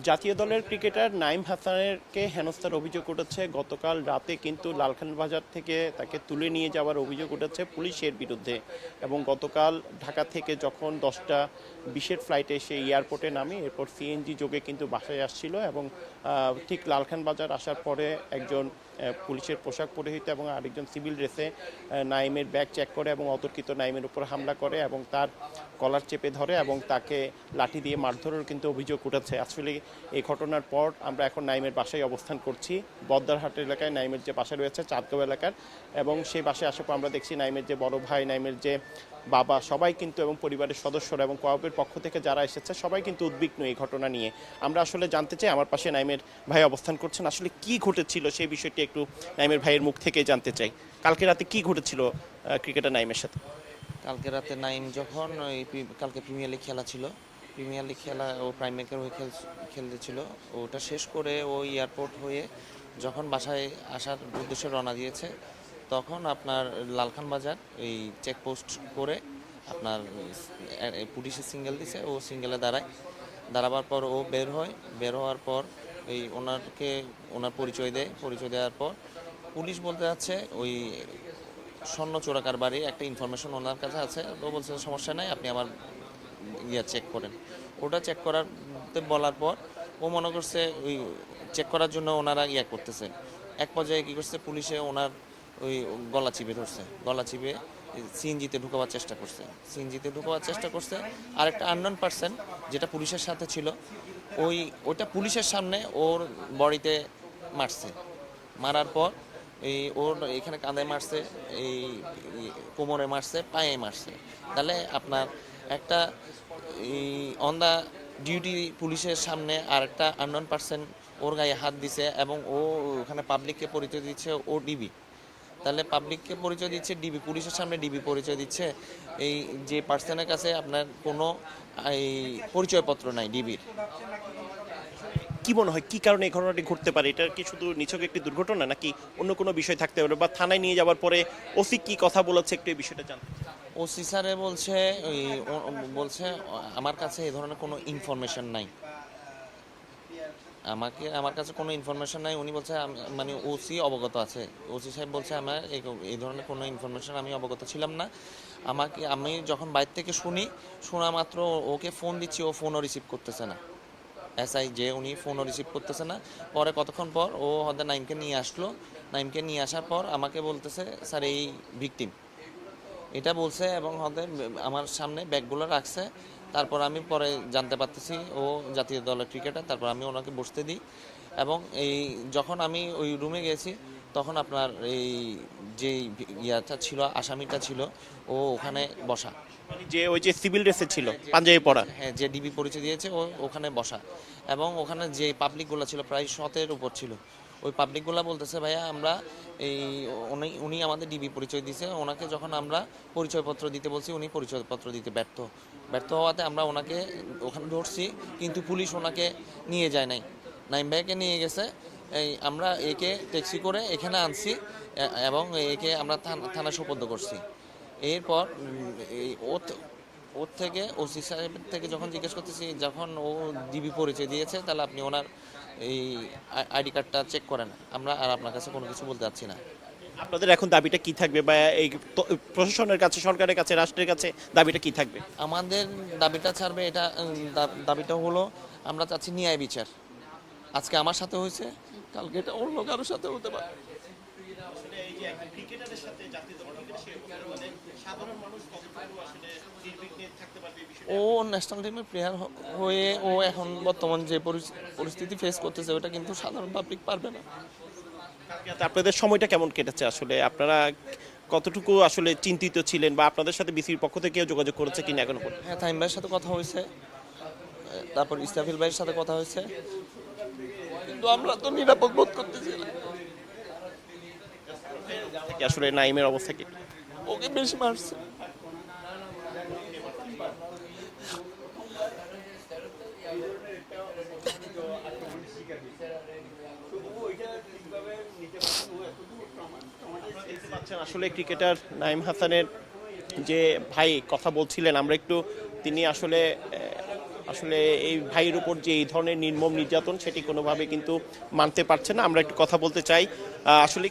জাতীয় দলের ক্রিকেটার নাইম হাসানকে হেনস্থার অভিযোগ উঠেছে। গতকাল রাতে কিন্তু লালখান বাজার থেকে তাকে তুলে নিয়ে যাওয়ার অভিযোগ উঠেছে পুলিশের বিরুদ্ধে। এবং গতকাল ঢাকা থেকে যখন 10টা 20-এর ফ্লাইটে এসে এয়ারপোর্টে নামে, এরপর সিএনজি যোগে কিন্তু বাসায় আসছিল এবং ঠিক লালখান বাজার আসার পরে একজন পুলিশের পোশাক পরিহিত এবং আরেকজন সিভিল ড্রেসে নাইমের ব্যাগ চেক করে এবং অতর্কিত নাইমের উপর হামলা করে এবং তার কলার চেপে ধরে এবং তাকে লাঠি দিয়ে মারধরের কিন্তু অভিযোগ উঠেছে। আসলে এই ঘটনার পর আমরা এখন নাইমের বাসায় অবস্থান করছি, বদ্দারহাট এলাকায় নাইমের যে বাসা রয়েছে চাঁদগাঁও এলাকার। এবং সেই বাসায় আসার পর আমরা দেখছি নাইমের যে বড় ভাই, নাইমের যে বাবা, সবাই কিন্তু এবং পরিবারের সদস্যরা এবং কোঅপের পক্ষ থেকে যারা এসেছে সবাই কিন্তু উদ্বিগ্ন এই ঘটনা নিয়ে। আমরা আসলে জানতে চাই, আমার পাশে নাইমের ভাই অবস্থান করছেন, আসলে কি ঘটেছিল সেই বিষয়টি একটু নাইমের ভাইয়ের মুখ থেকে জানতে চাই। কালকে রাতে কি ঘটেছিল ক্রিকেটার নাইমের সাথে? কালকে রাতে নাইম যখন কালকে প্রিমিয়ার লিগ খেলা ছিল, প্রিমিয়ার লিগ খেলা ও প্রাইম মেকার হয়ে খেলতেছিল। ওটা শেষ করে ও এয়ারপোর্ট হয়ে যখন বাসায় আসার উদ্দেশ্যে রওনা দিয়েছে, তখন আপনার লালখান বাজার এই চেকপোস্ট করে আপনার পুলিশের সিঙ্গেল দিছে, ও সিঙ্গেলে দাঁড়াবার পর ও বের হওয়ার পর ওনার পরিচয় দেয়। পরিচয় দেওয়ার পর পুলিশ বলতে যাচ্ছে ওই স্বর্ণ চোরাকার বাড়ি একটা ইনফরমেশন ওনার কাছে আছে। ও বলছে সমস্যা নাই, আপনি আমার চেক করেন। ওটা চেক বলার পর ও মনে করছে ওই চেক করার জন্য ওনারা করতেছে। এক পর্যায়ে কী করছে, পুলিশে ওনার ওই গলা চিপে ধরছে, গলা চিপে সিএনজিতে ঢুকাবার চেষ্টা করছে। আর একটা আননোন পার্সন যেটা পুলিশের সাথে ছিল, ওইটা পুলিশের সামনে ওর বডিতে মারছে। মারার পর ওর এখানে কাঁধায় মারছে, এই কোমরে মারছে, পায়ে মারছে। তাহলে আপনার একটা অন দ্য ডিউটি পুলিশের সামনে আর একটা আননোন পার্সন ওর গায়ে হাত দিছে এবং ও ওখানে পাবলিককে পরিচয় দিচ্ছে ও ডিবি। তাহলে পাবলিককে পরিচয় দিচ্ছে ডিবি, পুলিশের সামনে ডিবি পরিচয় দিচ্ছে। এই যে পার্সনের কাছে আপনার কোনো এই পরিচয়পত্র নাই ডিবির। কি মনে হয় কি কারণে এই ঘটনাটি ঘটতে পারে? এটা কি শুধু নিছক একটি দুর্ঘটনা, নাকি অন্য কোনো বিষয় থাকতে পারে? বা থানায় নিয়ে যাওয়ার পরে ওসি কি কথা বলেছে একটু এই বিষয়টা জানতে চাই। ওসি স্যারে বলছে আমার কাছে এই ধরনের কোনো ইনফরমেশন নাই। আমার কাছে কোনো ইনফরমেশন নাই। উনি বলছে মানে ওসি অবগত আছে। ওসি সাহেব বলছে আমার এই ধরনের কোনো ইনফরমেশন আমি অবগত ছিলাম না। আমি যখন বাইরে থেকে শোনা মাত্র ওকে ফোন দিচ্ছি, ও ফোনও রিসিভ করতেছে না। এসআই যে উনি ফোনও রিসিভ করতেছে না। পরে কতক্ষণ পর ও হয়তো নাইমকে নিয়ে আসলো। নাইমকে নিয়ে আসার পর আমাকে বলতেছে স্যার এই ভিকটিম, এটা বলছে এবং হয়তো আমার সামনে ব্যাগগুলো রাখছে। তারপর আমি পরে জানতে পারতেছি ও জাতীয় দলের ক্রিকেটার। তারপর আমি ওনাকে বসতে দিই এবং যখন আমি ওই রুমে গেছি তখন আপনার এই যে ইয়াটা ছিল, আসামিটা ছিল, ও ওখানে বসা। মানে যে ওই যে সিভিল ড্রেসে ছিল, পাঞ্জাবি পরা। হ্যাঁ, যে ডিবি পরিচয় দিয়েছে ও ওখানে বসা। এবং ওখানে যে পাবলিকগুলো ছিল প্রায় 100-এর উপর ছিল। ওই পাবলিকগুলো বলতেছে ভাইয়া আমরা উনি আমাদের ডিবি পরিচয় দিয়েছে, ওনাকে যখন আমরা পরিচয়পত্র দিতে বলছি উনি পরিচয়পত্র দিতে ব্যর্থ হওয়াতে আমরা ওনাকে ওখানে ধরছি, কিন্তু পুলিশ ওনাকে নিয়ে যায় নাই, নাইম ভাইকে নিয়ে গেছে। আমরা একে ট্যাক্সি করে এখানে আনছি এবং একে আমরা থানা সোপর্দ করছি। এরপর ওর থেকে ওসি সাহেবের থেকে যখন জিজ্ঞেস করতেছি, যখন ও ডিবি পরিচয় দিয়েছে, তাহলে আপনি ওনার এই আইডি কার্ডটা চেক করেন, আমরা আর আপনার কাছে কোনো কিছু বলতে চাচ্ছি না। আপনাদের এখন দাবিটা কি থাকবে, বা এই প্রশাসনের কাছে, সরকারের কাছে, রাষ্ট্রের কাছে দাবিটা কি থাকবে? আমাদের দাবিটা ছাড়বে এটা, দাবিটা হলো আমরা চাচ্ছি ন্যায় বিচার। আজকে আমার সাথে হয়েছে, কালকে এটা অন্য কারোর সাথে হতে পারে। ও ন্যাশনাল টিমের প্লেয়ার হয়ে ও এখন বর্তমান যে পরিস্থিতি ফেস করতেছে, ওটা কিন্তু সাধারণ পাবলিক পারবে না। আপনাদের সময়টা কেমন কেটেছে? আসলে আপনারা কতটুকু আসলে চিন্তিত ছিলেন, বা আপনাদের সাথে বিসিবির পক্ষ থেকে যোগাযোগ করেছে কিনা এখনো পর্যন্ত? হ্যাঁ, তাইম ভাইয়ের সাথে কথা হয়েছে, তারপর ইস্তাফিল ভাইয়ের সাথে কথা হয়েছে, কিন্তু আমরা তো নিরাপদ বোধ করতেছি না। আসলে নাইমের অবস্থা কি? ওকে বেশি মারছে। আসলে ক্রিকেটার নাইম হাসানের যে ভাই কথা বলছিলেন, আমরা একটু, তিনি আসলে আসলে এই ভাইয়ের উপর যে এই ধরনের নির্মম নির্যাতন সেটি কোনোভাবে কিন্তু মানতে পারছে না। আমরা একটু কথা বলতে চাই আসলে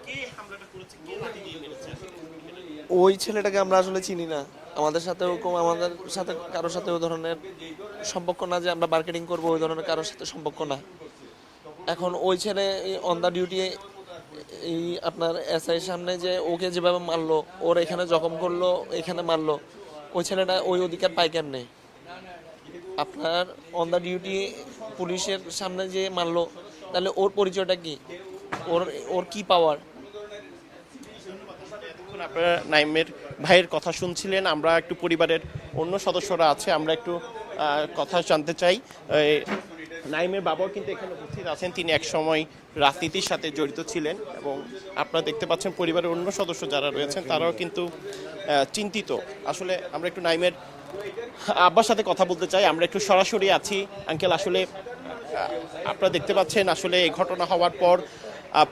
কে হামলাটা করেছে, কে লাঠি দিয়ে মেরেছে? ওই ছেলেটাকে আমরা আসলে চিনি না। আমাদের সাথে ওরকম আমাদের সাথে কারোর সাথে ওই ধরনের সম্পর্ক না, যে আমরা মার্কেটিং করবো ওই ধরনের কারোর সাথে সম্পর্ক না। এখন ওই ছেলে অন দ্য ডিউটি এই আপনার এসআই সামনে যে ওকে যেভাবে মারলো, ওর এখানে জখম করলো, এখানে মারলো, ওই ছেলেটা ওই অধিকার পায় কেমনে? আপনার অন দ্য ডিউটি পুলিশের সামনে যে মারলো, তাহলে ওর পরিচয়টা কি? ওর ওর কি পাওয়ার? এখন আপনারা নাইমের ভাইয়ের কথা শুনছিলেন। আমরা একটু পরিবারের অন্য সদস্যরা আছে, আমরা একটু কথা জানতে চাই। নাইমের বাবাও কিন্তু এখানে উপস্থিত আছেন, তিনি একসময় রাজনীতির সাথে জড়িত ছিলেন এবং আপনারা দেখতে পাচ্ছেন পরিবারের অন্য সদস্য যারা রয়েছেন তারাও কিন্তু চিন্তিত। আসলে আমরা একটু নাইমের আব্বার সাথে কথা বলতে চাই, আমরা একটু সরাসরি আছি। আঙ্কেল, আসলে আপনারা দেখতে পাচ্ছেন আসলে এই ঘটনা হওয়ার পর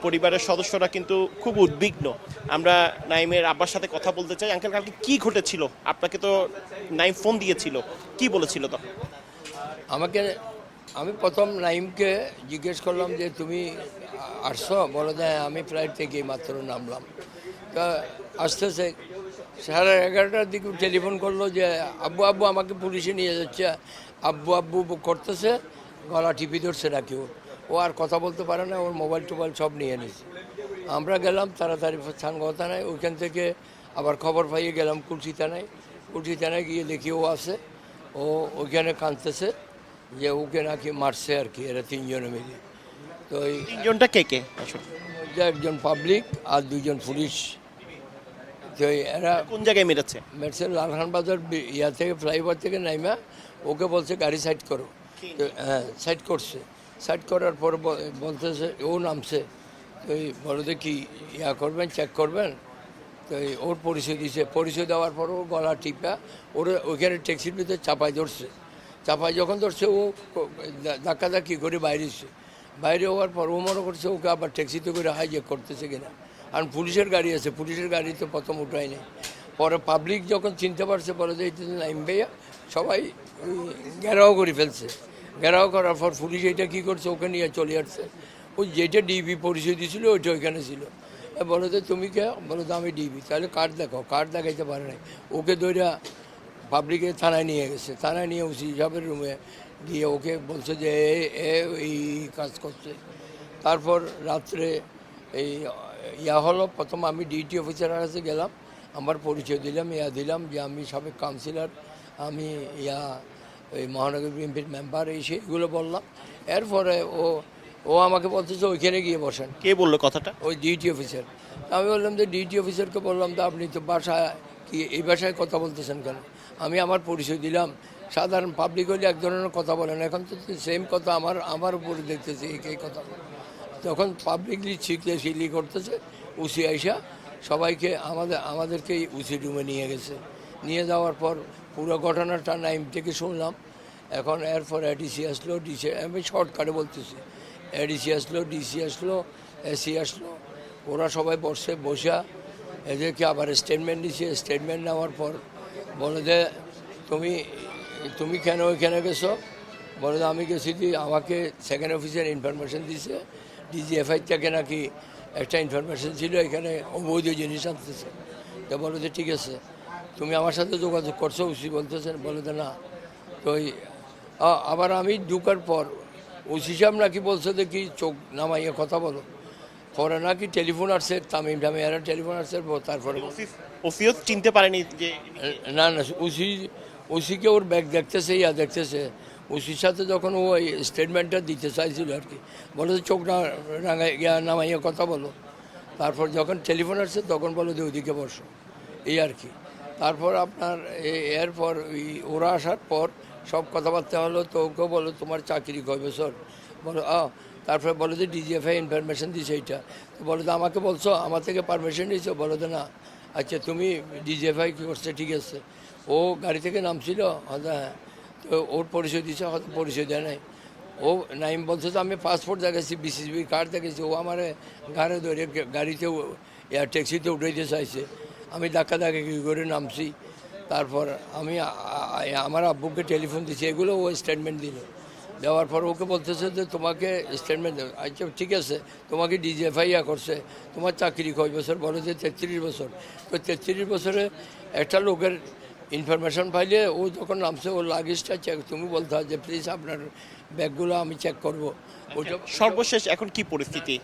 পরিবারের সদস্যরা কিন্তু খুব উদ্বিগ্ন। আমরা নাইমের আব্বার সাথে কথা বলতে চাই। আঙ্কেল, কালকে কি ঘটেছিল? আপনাকে তো নাইম ফোন দিয়েছিল, কি বলেছিল তখন? আমি প্রথম নাইমকে জিজ্ঞেস করলাম যে তুমি আসছো, বলে দেয় আমি ফ্লাইট থেকে মাত্র নামলাম। তা আসতেছে 11:30টার দিকে টেলিফোন করলো যে আব্বু আব্বু আমাকে পুলিশে নিয়ে যাচ্ছে, আব্বু আব্বু করতেছে, গলা টিপি ধরছে নাকি ও আর কথা বলতে পারে না, ওর মোবাইল টোবাইল সব নিয়ে নিয়েছে। আমরা গেলাম তাড়াতাড়ি ছানগাঁও থানায়, ওইখান থেকে আবার খবর পাইয়ে গেলাম কুলসি থানায় গিয়ে দেখি ও আছে, ও ওইখানে কাঁদতেছে যে ওকে নাকি মারছে আর কি, এরা 3 জনে মিলে। তো এই তিনজনটা কে কে আসলে? যে একজন পাবলিক আর 2জন পুলিশ। তো এরা কোন জায়গায় মেরেছে? মেরসেল লালখান বাজার ইয়া থেকে ফ্লাইওভার থেকে নাইমা ওকে বলছে গাড়ি সাইড করো। তো হ্যাঁ, সাইড করছে। সাইড করার পর বলতেছে, ও নামছে। তো বলো যে কি ইয়া করবেন, চেক করবেন। তো ওর পরিচয় দিয়েছে, পরিচয় দেওয়ার পর ও গলা টিপা ওর ওইখানে ট্যাক্সির ভিতরে চাপায় ধরছে। চাপায় যখন ধরছে ও ধাক্কাধাক্কি করে বাইরে হওয়ার পর ও মনে করছে ওকে আবার ট্যাক্সিতে করে হাইজ্যাক করতেছে কিনা। আর পুলিশের গাড়ি আছে, পুলিশের গাড়ি তো প্রথম উঠায় নেই। পরে পাবলিক যখন চিনতে পারছে, বলে যে এটা নাইম ভাইয়া, সবাই ঘেরাও করে ফেলছে। ঘেরাও করার পর পুলিশ এটা কী করছে, ওকে নিয়ে চলে আসছে। ওই যেটা ডিবি পরিচয় দিয়েছিল ওইটা ওইখানে ছিল। বলো যে তুমি কে? বলো তো আমি ডিবি। তাহলে কার্ড দেখাও, কার্ড দেখাইতে পারে নাই। ওকে দইরা পাবলিকে থানায় নিয়ে গেছে। থানায় নিয়ে ওসি সাহেবের রুমে গিয়ে ওকে বলছে যে এই কাজ করছে। তারপর রাত্রে এই ইয়া হলো, প্রথম আমি ডিউটি অফিসারের কাছে গেলাম, আমার পরিচয় দিলাম যে আমি সাবেক কাউন্সিলর, আমি ওই মহানগর বিএনপির মেম্বার, এই সেগুলো বললাম। এরপরে ও আমাকে বলছে যে ওইখানে গিয়ে বসেন। কে বললো কথাটা? ওই ডিউটি অফিসার। আমি বললাম যে ডিউটি অফিসারকে বললাম তো আপনি তো বাসায় কি এই ভাষায় কথা বলতেছেন কেন? আমি আমার পরিচয় দিলাম। সাধারণ পাবলিক হলে এক ধরনের কথা বলেন, এখন তো সেম কথা আমার উপরে দেখতেছি এই কথা। তখন পাবলিকলি শিখলি করতেছে, উসি আইসা সবাইকে আমাদেরকে উসি রুমে নিয়ে গেছে। নিয়ে যাওয়ার পর পুরো ঘটনাটা নাইম থেকে শুনলাম। এখন এরপর এডিসি আসলো, আমি শর্টকাটে বলতেছি, এডিসি আসলো, ডিসি আসলো, এসি আসলো। ওরা সবাই বসা এদেরকে আবার স্টেটমেন্ট দিছে। স্টেটমেন্ট নেওয়ার পর বলে যে তুমি কেন ওইখানে গেছো? বলে যে আমি গেছি, আমাকে সেকেন্ড অফিসার ইনফরমেশন দিছে, ডিজিএফআই থেকে নাকি একটা ইনফরমেশন ছিল এখানে অবৈধ জিনিস আনতেছে। তো বলো যে ঠিক আছে, তুমি আমার সাথে যোগাযোগ করছো? উসি বলতেছেন, বলে যে না। তো আবার আমি ঢুকার পর ওসি সাহেব নাকি বলছে যে কি চোখ নামাইয়ে কথা বলো। পরে নাকি টেলিফোন আসছে, তামিম এরা টেলিফোন আসছে। তারপরে ওসিও চিনতে পারেনি যে না ওসিকে ওর ব্যাগ দেখতেছে, দেখতেছে। ওসির সাথে যখন ও স্টেটমেন্টটা দিতে চাইছিল আর কি, বলো যে চোখ নামাইয়ে কথা বলো। তারপর যখন টেলিফোন আসছে তখন বলো যে ওইদিকে বসো, এই আর কি। তারপর আপনার এরপর ওরা আসার পর সব কথাবার্তা হলো। তো ওকে বলো তোমার চাকরি কয় বছর? বলো তারপরে বলো যে ডিজিএফআই ইনফরমেশন দিছে এইটা। তো বলো যে আমাকে বলছো, আমার থেকে পারমিশন নিয়েছো? বলো যে না। আচ্ছা তুমি ডিজিএফআই কী করছে? ঠিক আছে। ও গাড়ি থেকে নামছিল, হ্যাঁ। তো ওর পরিচয় দিছে, হয়তো পরিচয় দেয় নাই। ও নাইম বলছে তো আমি পাসপোর্ট দেখাইছি, বিসিবি কার্ড দেখেছি। ও আমার ঘাড়ে ধরে গাড়িতে ট্যাক্সিতে উঠাইতে চাইছে। আমি ধাক্কা করে নামছি। তারপর আমি আমার আব্বুকে টেলিফোন দিছি, এগুলো ও স্টেটমেন্ট দিল। দেওয়ার পর ওকে বলতেছে যে তোমাকে স্টেটমেন্ট দেবে। আচ্ছা ঠিক আছে, তোমাকে ডিজিএফআই করছে, তোমার চাকরি কয় বছর? বলো যে 33 বছর। তো 33 বছরে একটা লোকের ইনফরমেশন পাইলে ও যখন নামছে ওর লাগেজটা চেক, তুমি বলতে হয় যে প্লিজ আপনার ব্যাগগুলো আমি চেক করবো। ওটা সর্বশেষ এখন কি পরিস্থিতি?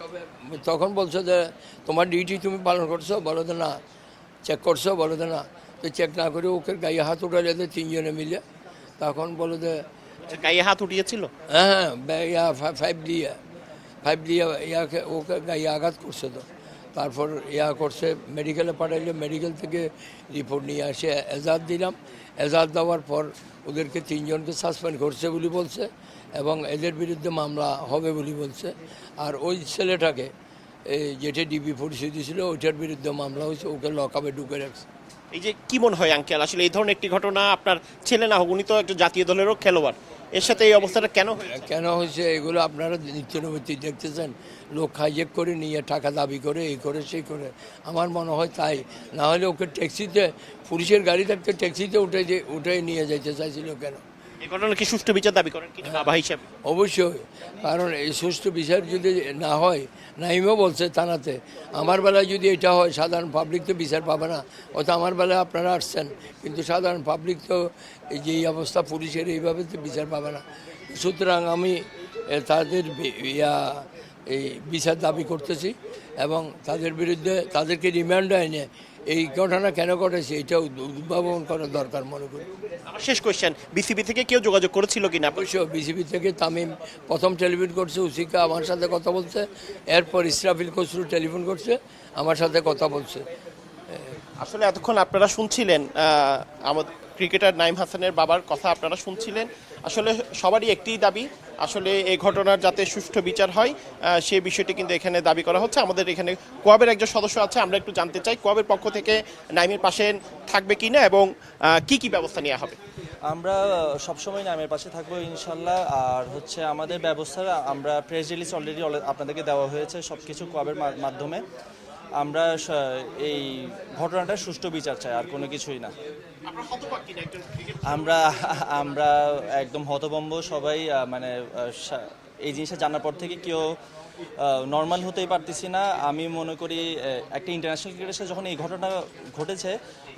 তখন বলছো যে তোমার ডিউটি তুমি পালন করছো? বলো যে না। চেক করছো? বলো যে না। তো চেক না করে ওকে গায়ে হাত উঠালে যে 3 জনে মিলে, তখন বলো যে আচ্ছা, গায়ে হাত উঠিয়েছিল? হ্যাঁ, 5 দিয়ে ইয়াকে ওকে গায়ে আঘাত করছে। তো তারপর করছে, মেডিকেলে পাঠাইলে, মেডিকেল থেকে রিপোর্ট নিয়ে আসে এজাহার দিলাম। এজাহার দেওয়ার পর ওদেরকে 3 জনকে সাসপেন্ড করছে বলে বলছে, এবং এদের বিরুদ্ধে মামলা হবে বলে বলছে। আর ওই ছেলেটাকে যেটা ডিবি পরিচয় দিয়েছিল ওইটার বিরুদ্ধে মামলা হয়েছে, ওকে লকআপে ঢুকে রাখছে। এই যে কি মনে হয় আঙ্কেল, আসলে এই ধরনের একটি ঘটনা, আপনার ছেলে না হোক, উনি তো একটা জাতীয় দলেরও খেলোয়াড়, এর সাথে এই অবস্থাটা কেন হয়েছে? কেন হয়েছে এগুলো আপনারা নিত্যনৈমিত্তি দেখতেছেন। লোক হাইজেক করে নিয়ে টাকা দাবি করে, এই করে সেই করে। আমার মনে হয় তাই। না হলে ওকে ট্যাক্সিতে, পুলিশের গাড়ি থাকতে ট্যাক্সিতে উঠে নিয়ে যাইতে চাইছিল কেন? এই ঘটনা কি সুষ্ঠু বিচার দাবি করেন কিনা বাবা হিসাবে? অবশ্যই, কারণ এই সুষ্ঠু বিচার যদি না হয়, নাইমও বলছে থানাতে, আমার বেলায় যদি এটা হয় সাধারণ পাবলিক তো বিচার পাবে না। অর্থাৎ আমার বেলায় আপনারা আসছেন, কিন্তু সাধারণ পাবলিক তো এই যে এই অবস্থা পুলিশের, এইভাবে তো বিচার পাবে না। সুতরাং আমি তাদের এই বিচার দাবি করতেছি, এবং তাদের বিরুদ্ধে তাদেরকে রিমান্ডে এনে এই ঘটনা কেন ঘটেছে এটা উদ্ভাবন করার দরকার মনে করি। আমার শেষ কোয়েশ্চেন, বিসিবি থেকে কেউ যোগাযোগ করেছিল কিনা? অবশ্য বিসিবি থেকে তামিম প্রথম টেলিফোন করছে, উসিকা আমার সাথে কথা বলছে, এরপর ইসরাফিল খসরু টেলিফোন করছে, আমার সাথে কথা বলছে। আসলে এতক্ষণ আপনারা শুনছিলেন আমাদের ক্রিকেটার নাইম হাসানের বাবার কথা, আপনারা শুনছিলেন। আসলে সবারই একটি দাবি, আসলে এই ঘটনার যাতে সুষ্ঠু বিচার হয় সেই বিষয়টি কিন্তু এখানে দাবি করা হচ্ছে। আমাদের এখানে কোয়াবের একজন সদস্য আছে, আমরা একটু জানতে চাই কোয়াবের পক্ষ থেকে নাইমের পাশে থাকবে কিনা এবং কি কি ব্যবস্থা নেওয়া হবে। আমরা সবসময় নামের পাশে থাকবো ইনশাল্লাহ। আর হচ্ছে আমাদের ব্যবস্থা, আমরা প্রেস রিলিজ অলরেডি আপনাদেরকে দেওয়া হয়েছে সব কিছু কোয়াবের মাধ্যমে। আমরা এই ঘটনাটার সুষ্ঠু বিচার চাই, আর কোনো কিছুই না। আমরা আমরা একদম হতভম্ব সবাই, মানে এই জিনিসটা জানার পর থেকে কেউ নর্মাল হতেই পারতেছি না। আমি মনে করি একটা ইন্টারন্যাশনাল ক্রিকেটের সাথে যখন এই ঘটনা ঘটেছে,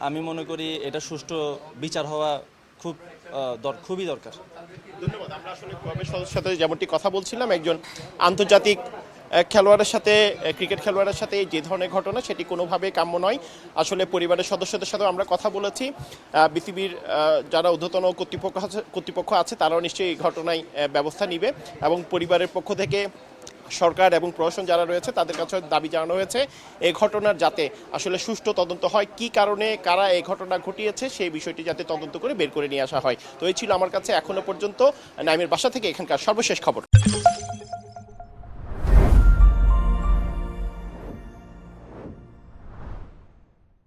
আমি মনে করি এটা সুষ্ঠু বিচার হওয়া খুবই দরকার। ধন্যবাদ। আমরা আসলে ক্লাবের সদস্যের সাথে যেমনটি কথা বলছিলাম, একজন আন্তর্জাতিক খেলোয়াড়ের সাথে, ক্রিকেট খেলোয়াড়ের সাথে যে ধরনের ঘটনা সেটি কোনোভাবেই কাম্য নয়। আসলে পরিবারের সদস্যদের সাথেও আমরা কথা বলেছি, বিসিবির যারা ঊর্ধ্বতন কর্তৃপক্ষ আছে তারাও নিশ্চয়ই এই ঘটনায় ব্যবস্থা নিবে, এবং পরিবারের পক্ষ থেকে সরকার এবং প্রশাসন যারা রয়েছে তাদের কাছে দাবি জানানো হয়েছে এই ঘটনার যাতে আসলে সুষ্ঠু তদন্ত হয়, কি কারণে কারা এই ঘটনা ঘটিয়েছে সেই বিষয়টি যাতে তদন্ত করে বের করে নিয়ে আসা হয়। তো এই ছিল আমার কাছে এখনো পর্যন্ত নাইমের বাসা থেকে এখানকার সর্বশেষ খবর।